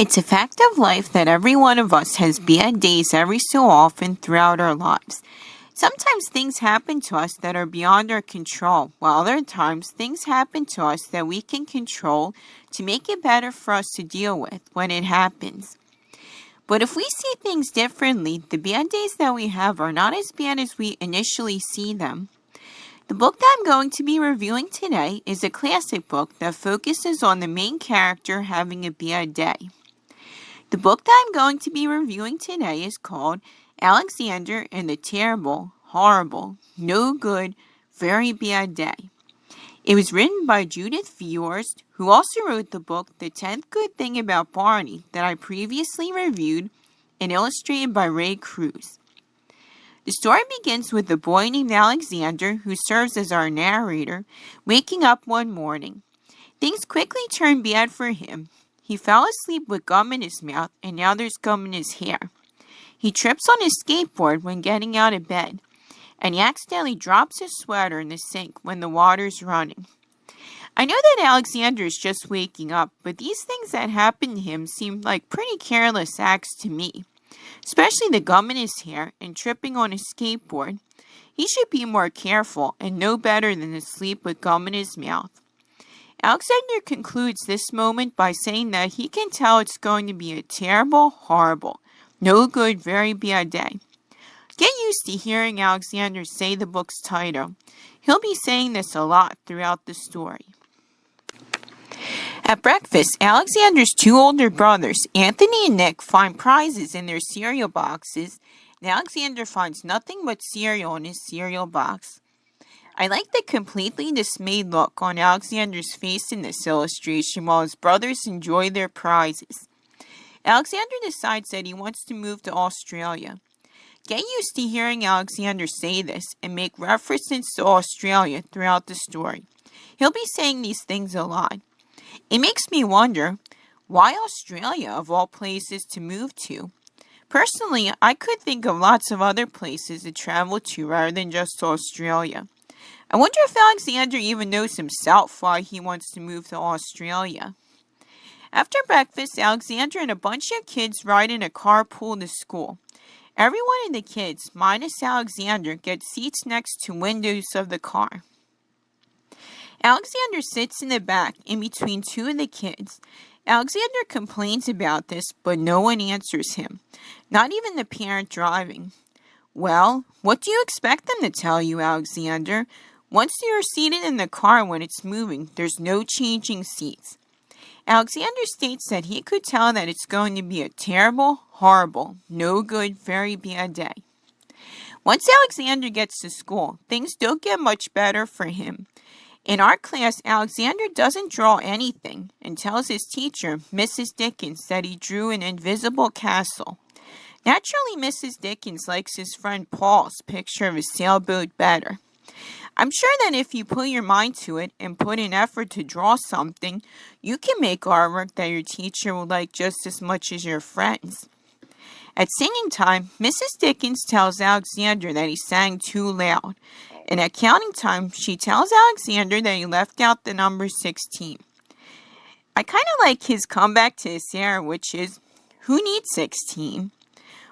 It's a fact of life that every one of us has bad days every so often throughout our lives. Sometimes things happen to us that are beyond our control, while other times things happen to us that we can control to make it better for us to deal with when it happens. But if we see things differently, the bad days that we have are not as bad as we initially see them. The book that I'm going to be reviewing today is a classic book that focuses on the main character having a bad day. The book that I'm going to be reviewing today is called Alexander and the Terrible, Horrible, No Good, Very Bad Day. It was written by Judith Viorst, who also wrote the book The 10th Good Thing About Barney that I previously reviewed and illustrated by Ray Cruz. The story begins with a boy named Alexander, who serves as our narrator, waking up one morning. Things quickly turn bad for him. He fell asleep with gum in his mouth, and now there's gum in his hair. He trips on his skateboard when getting out of bed, and he accidentally drops his sweater in the sink when the water's running. I know that Alexander is just waking up, but these things that happen to him seem like pretty careless acts to me, especially the gum in his hair and tripping on his skateboard. He should be more careful and know better than to sleep with gum in his mouth. Alexander concludes this moment by saying that he can tell it's going to be a terrible, horrible, no good, very bad day. Get used to hearing Alexander say the book's title. He'll be saying this a lot throughout the story. At breakfast, Alexander's two older brothers, Anthony and Nick, find prizes in their cereal boxes, and Alexander finds nothing but cereal in his cereal box. I like the completely dismayed look on Alexander's face in this illustration while his brothers enjoy their prizes. Alexander decides that he wants to move to Australia. Get used to hearing Alexander say this and make references to Australia throughout the story. He'll be saying these things a lot. It makes me wonder, why Australia of all places to move to? Personally, I could think of lots of other places to travel to rather than just Australia. I wonder if Alexander even knows himself why he wants to move to Australia. After breakfast, Alexander and a bunch of kids ride in a carpool to school. Every one of the kids, minus Alexander, gets seats next to windows of the car. Alexander sits in the back in between two of the kids. Alexander complains about this, but no one answers him, not even the parent driving. Well, what do you expect them to tell you, Alexander? Once you are seated in the car when it's moving, there's no changing seats. Alexander states that he could tell that it's going to be a terrible, horrible, no good, very bad day. Once Alexander gets to school, things don't get much better for him. In our class, Alexander doesn't draw anything and tells his teacher, Mrs. Dickens, that he drew an invisible castle. Naturally, Mrs. Dickens likes his friend Paul's picture of a sailboat better. I'm sure that if you put your mind to it and put in effort to draw something, you can make artwork that your teacher will like just as much as your friends. At singing time, Mrs. Dickens tells Alexander that he sang too loud, and at counting time, she tells Alexander that he left out the number 16. I kind of like his comeback to his error, which is, who needs 16?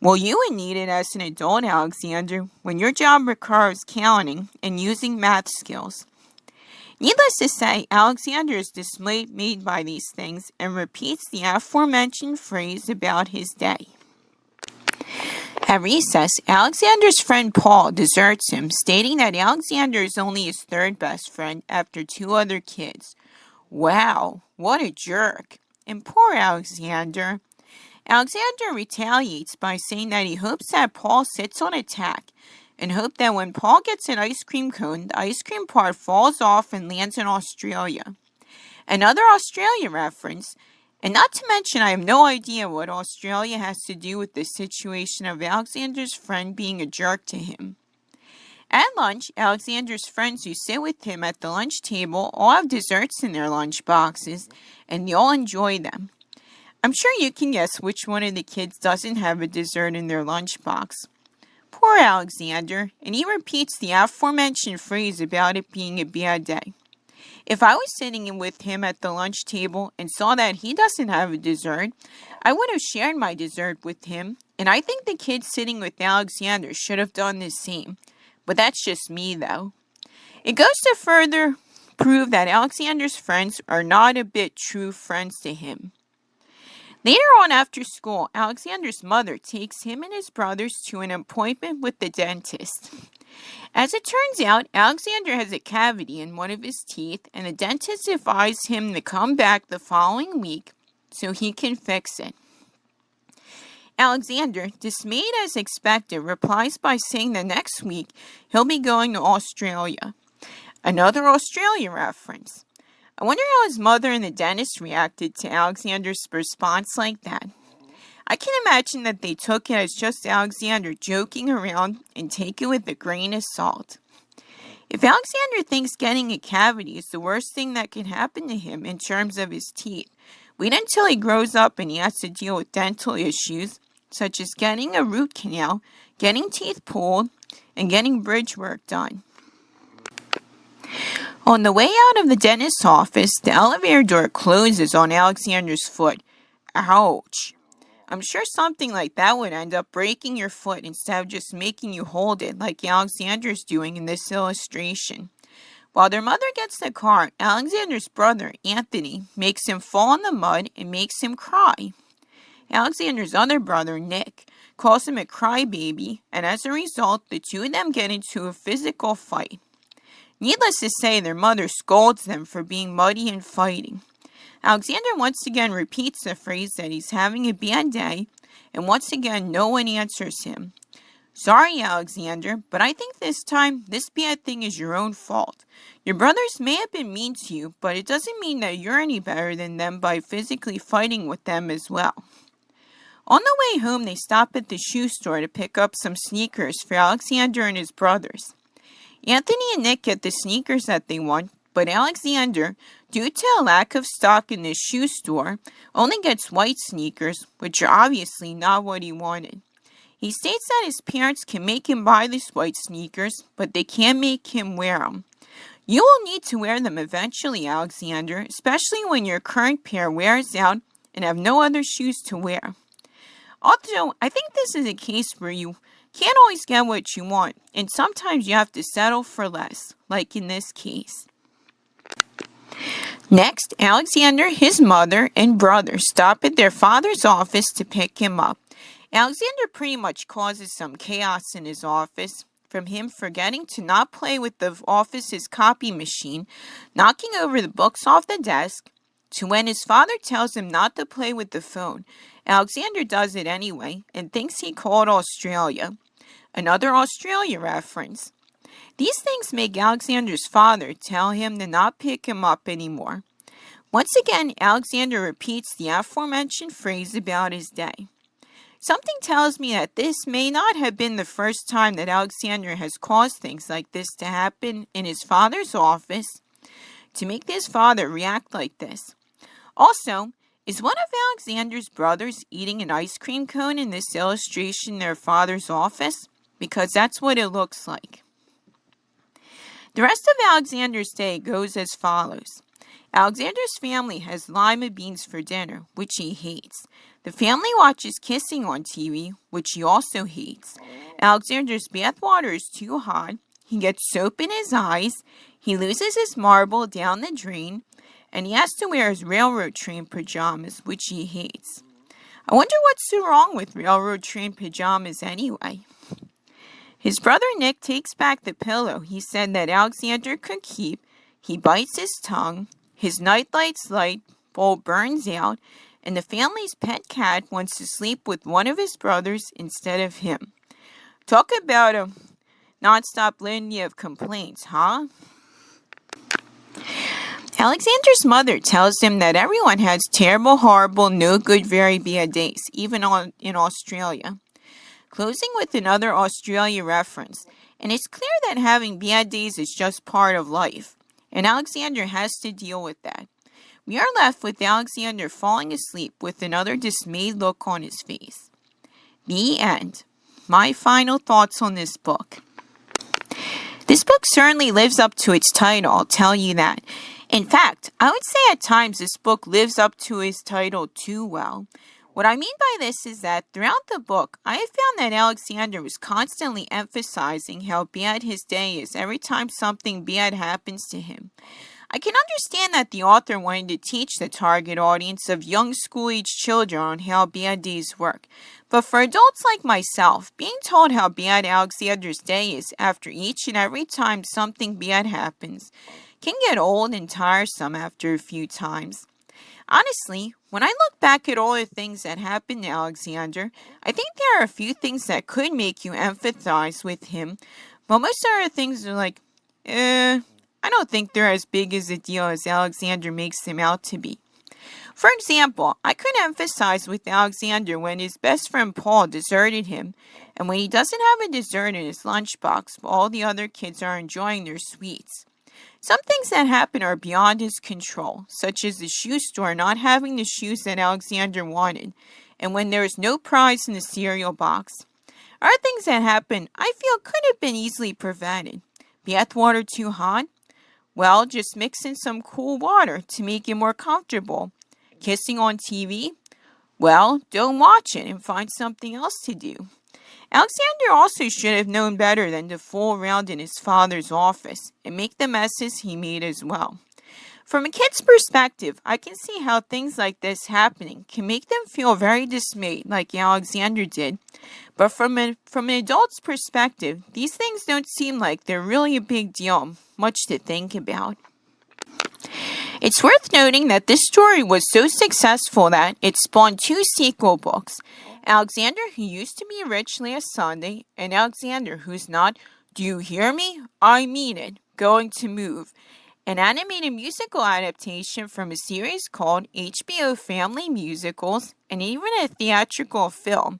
Well, you would need it as an adult, Alexander, when your job requires counting and using math skills. Needless to say, Alexander is dismayed by these things and repeats the aforementioned phrase about his day. At recess, Alexander's friend Paul deserts him, stating that Alexander is only his third best friend after two other kids. Wow, what a jerk. And poor Alexander. Alexander retaliates by saying that he hopes that Paul sits on a tack and hope that when Paul gets an ice cream cone, the ice cream part falls off and lands in Australia. Another Australia reference, and not to mention I have no idea what Australia has to do with the situation of Alexander's friend being a jerk to him. At lunch, Alexander's friends who sit with him at the lunch table all have desserts in their lunch boxes, and they all enjoy them. I'm sure you can guess which one of the kids doesn't have a dessert in their lunchbox. Poor Alexander, and he repeats the aforementioned phrase about it being a bad day. If I was sitting with him at the lunch table and saw that he doesn't have a dessert, I would have shared my dessert with him, and I think the kid sitting with Alexander should have done the same. But that's just me, though. It goes to further prove that Alexander's friends are not a bit true friends to him. Later on after school, Alexander's mother takes him and his brothers to an appointment with the dentist. As it turns out, Alexander has a cavity in one of his teeth, and the dentist advised him to come back the following week so he can fix it. Alexander, dismayed as expected, replies by saying that next week he'll be going to Australia. Another Australia reference. I wonder how his mother and the dentist reacted to Alexander's response like that. I can imagine that they took it as just Alexander joking around and take it with a grain of salt. If Alexander thinks getting a cavity is the worst thing that can happen to him in terms of his teeth, wait until he grows up and he has to deal with dental issues such as getting a root canal, getting teeth pulled, and getting bridge work done. On the way out of the dentist's office, the elevator door closes on Alexander's foot. Ouch! I'm sure something like that would end up breaking your foot instead of just making you hold it like Alexander's doing in this illustration. While their mother gets the car, Alexander's brother, Anthony, makes him fall in the mud and makes him cry. Alexander's other brother, Nick, calls him a crybaby, and as a result, the two of them get into a physical fight. Needless to say, their mother scolds them for being muddy and fighting. Alexander once again repeats the phrase that he's having a bad day, and once again no one answers him. Sorry, Alexander, but I think this time this bad thing is your own fault. Your brothers may have been mean to you, but it doesn't mean that you're any better than them by physically fighting with them as well. On the way home, they stop at the shoe store to pick up some sneakers for Alexander and his brothers. Anthony and Nick get the sneakers that they want, but Alexander, due to a lack of stock in the shoe store, only gets white sneakers, which are obviously not what he wanted. He states that his parents can make him buy these white sneakers, but they can't make him wear them. You will need to wear them eventually, Alexander, especially when your current pair wears out and have no other shoes to wear. Also, I think this is a case where you can't always get what you want, and sometimes you have to settle for less, like in this case. Next, Alexander, his mother, and brother stop at their father's office to pick him up. Alexander pretty much causes some chaos in his office, from him forgetting to not play with the office's copy machine, knocking over the books off the desk, to when his father tells him not to play with the phone. Alexander does it anyway, and thinks he called Australia. Another Australia reference. These things make Alexander's father tell him to not pick him up anymore. Once again, Alexander repeats the aforementioned phrase about his day. Something tells me that this may not have been the first time that Alexander has caused things like this to happen in his father's office, to make his father react like this. Also, is one of Alexander's brothers eating an ice cream cone in this illustration in their father's office? Because that's what it looks like. The rest of Alexander's day goes as follows. Alexander's family has lima beans for dinner, which he hates. The family watches kissing on TV, which he also hates. Alexander's bathwater is too hot. He gets soap in his eyes. He loses his marble down the drain. And he has to wear his railroad train pajamas, which he hates. I wonder what's so wrong with railroad train pajamas anyway. His brother Nick takes back the pillow he said that Alexander could keep. He bites his tongue. His nightlight's light bulb burns out, and the family's pet cat wants to sleep with one of his brothers instead of him. Talk about a nonstop litany of complaints, huh? Alexander's mother tells him that everyone has terrible, horrible, no good, very bad days, even in Australia. Closing with another Australia reference, and it's clear that having bad days is just part of life, and Alexander has to deal with that. We are left with Alexander falling asleep with another dismayed look on his face. The end. My final thoughts on this book. This book certainly lives up to its title, I'll tell you that. In fact, I would say at times this book lives up to its title too well. What I mean by this is that throughout the book, I have found that Alexander was constantly emphasizing how bad his day is every time something bad happens to him. I can understand that the author wanted to teach the target audience of young school-age children on how bad days work. But for adults like myself, being told how bad Alexander's day is after each and every time something bad happens can get old and tiresome after a few times. Honestly, when I look back at all the things that happened to Alexander, I think there are a few things that could make you empathize with him, but most of the things are like, I don't think they're as big as a deal as Alexander makes them out to be. For example, I could emphasize with Alexander when his best friend Paul deserted him, and when he doesn't have a dessert in his lunchbox while all the other kids are enjoying their sweets. Some things that happen are beyond his control, such as the shoe store not having the shoes that Alexander wanted, and when there is no prize in the cereal box. Other things that happen, I feel, could have been easily prevented. Bathwater too hot? Well, just mix in some cool water to make it more comfortable. Kissing on TV? Well, don't watch it and find something else to do. Alexander also should have known better than to fool around in his father's office and make the messes he made as well. From a kid's perspective, I can see how things like this happening can make them feel very dismayed like Alexander did. But from an adult's perspective, these things don't seem like they're really a big deal, much to think about. It's worth noting that this story was so successful that it spawned 2 sequel books. Alexander, who used to be rich last Sunday, and Alexander, who's not, do you hear me? I mean it, going to move. An animated musical adaptation from a series called HBO Family Musicals, and even a theatrical film.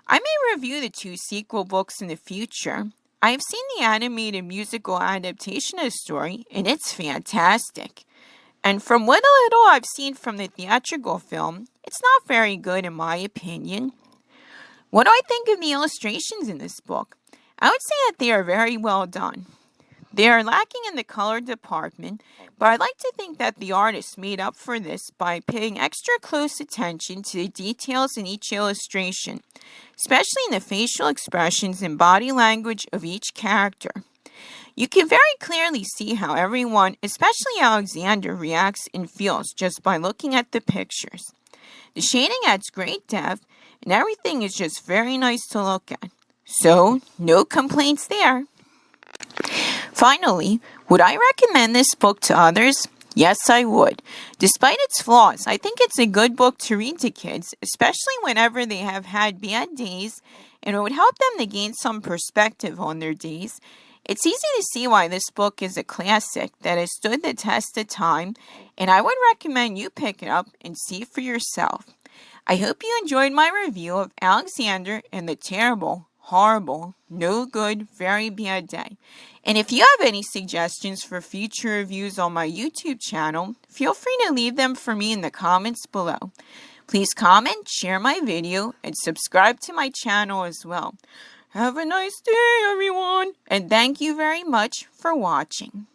I may review the 2 sequel books in the future. I have seen the animated musical adaptation of the story, and it's fantastic. And from what little I've seen from the theatrical film, it's not very good in my opinion. What do I think of the illustrations in this book? I would say that they are very well done. They are lacking in the color department, but I'd like to think that the artist made up for this by paying extra close attention to the details in each illustration, especially in the facial expressions and body language of each character. You can very clearly see how everyone, especially Alexander, reacts and feels just by looking at the pictures. The shading adds great depth, and everything is just very nice to look at. So, no complaints there. Finally, would I recommend this book to others? Yes, I would. Despite its flaws, I think it's a good book to read to kids, especially whenever they have had bad days, and it would help them to gain some perspective on their days. It's easy to see why this book is a classic that has stood the test of time, and I would recommend you pick it up and see for yourself. I hope you enjoyed my review of Alexander and the Terrible, Horrible, No Good, Very Bad Day. And if you have any suggestions for future reviews on my YouTube channel, feel free to leave them for me in the comments below. Please comment, share my video, and subscribe to my channel as well. Have a nice day, everyone, and thank you very much for watching.